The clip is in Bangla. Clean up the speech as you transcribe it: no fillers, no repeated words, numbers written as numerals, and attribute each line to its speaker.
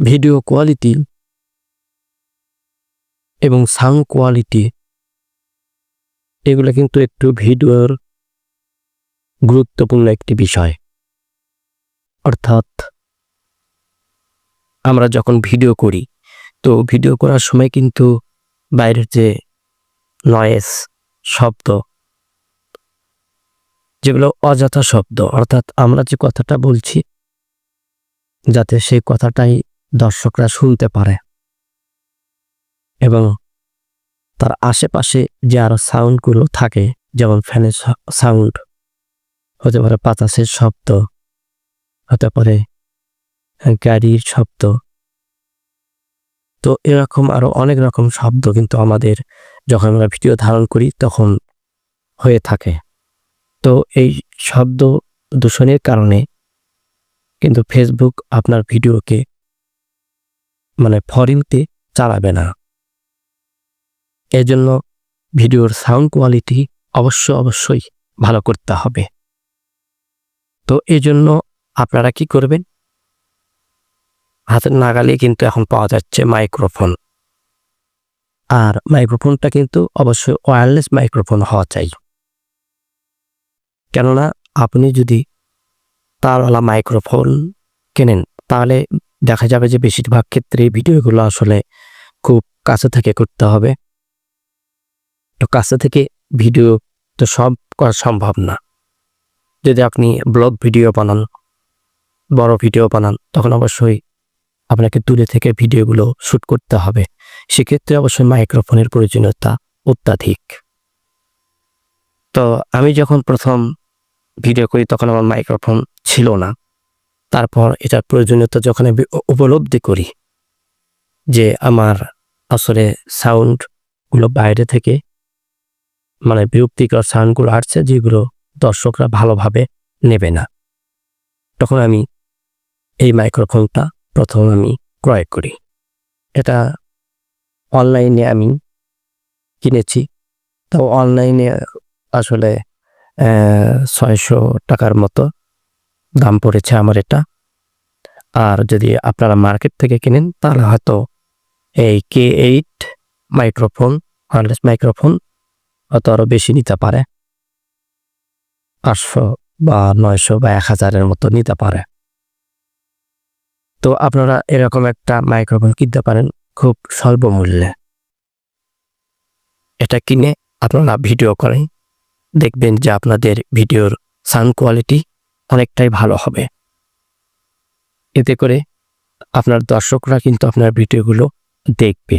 Speaker 1: ভিডিও কোয়ালিটি এবং সাউন্ড কোয়ালিটি এগুলো কিন্তু একটু ভিডিওর গুরুত্বপূর্ণ একটি বিষয়। অর্থাৎ আমরা যখন ভিডিও করি, তো ভিডিও করার সময় কিন্তু বাইরের যে নয়েজ, শব্দ, যেগুলো অযথা শব্দ, অর্থাৎ আমরা যে কথাটা বলছি যাতে সেই কথাটাই দর্শকরা শুনতে পারে এবং তার আশেপাশে যে আরো সাউন্ডগুলো থাকে, যেমন ফ্যানের সাউন্ড হতে পারে, বাতাসের শব্দ হতে পারে, গাড়ির শব্দ, তো এরকম আরো অনেক রকম শব্দ কিন্তু আমাদের যখন আমরা ভিডিও ধারণ করি তখন হয়ে থাকে। তো এই শব্দ দূষণের কারণে কিন্তু ফেসবুক আপনার ভিডিওকে ফর ইউতে চালাবে না। এজন্য ভিডিওর সাউন্ড কোয়ালিটি অবশ্যই ভালো করতে হবে। তো এজন্য আপনারা কি করবেন, হাতের নাগালে কিন্তু এখন পাওয়া যাচ্ছে মাইক্রোফোন। আর মাইক্রোফোনটা কিন্তু অবশ্যই ওয়্যারলেস মাইক্রোফোন হওয়া চাই। কেননা আপনি যদি তারওয়ালা মাইক্রোফোন কেনেন তাহলে দেখা যাবে যে বেশিরভাগ ক্ষেত্রে ভিডিওগুলো আসলে খুব কাছে থেকে করতে হবে। তো কাছে থেকে ভিডিও তো সব করা সম্ভব না। যদি আপনি ব্লগ ভিডিও বানান, বড় ভিডিও বানান, তখন অবশ্যই আপনাকে দূরে থেকে ভিডিওগুলো শ্যুট করতে হবে। সেক্ষেত্রে অবশ্যই মাইক্রোফোনের প্রয়োজনীয়তা অত্যাধিক। তো আমি যখন প্রথম ভিডিও করি তখন আমার মাইক্রোফোন ছিল না। তারপর এটার প্রয়োজনীয়তা যখন আমি উপলব্ধি করি যে আমার আসলে সাউন্ডগুলো বাইরে থেকে বিরক্তিকর সাউন্ডগুলো আসছে, যেগুলো দর্শকরা ভালোভাবে নেবে না, তখন আমি এই মাইক্রোফোনটা প্রথম আমি ক্রয় করি। এটা অনলাইনে আমি কিনেছি। তো অনলাইনে আসলে 600 টাকার মতো দাম পড়েছে আমার এটা। আর যদি আপনারা মার্কেট থেকে কিনেন তাহলে হয়তো এই K8 মাইক্রোফোন, ওয়্যারলেস মাইক্রোফোন হয়তো আরও বেশি নিতে পারে, 500 বা 900 বা 1000-এর মতো নিতে পারে। তো আপনারা এরকম একটা মাইক্রোফোন কিনতে পারেন খুব স্বল্প মূল্যে। এটা কিনে আপনারা ভিডিও করেন, দেখবেন যে আপনাদের ভিডিওর সাউন্ড কোয়ালিটি অনেকটাই ভালো হবে। এতে করে আপনার দর্শকরা কিন্তু আপনার ভিডিওগুলো দেখবে।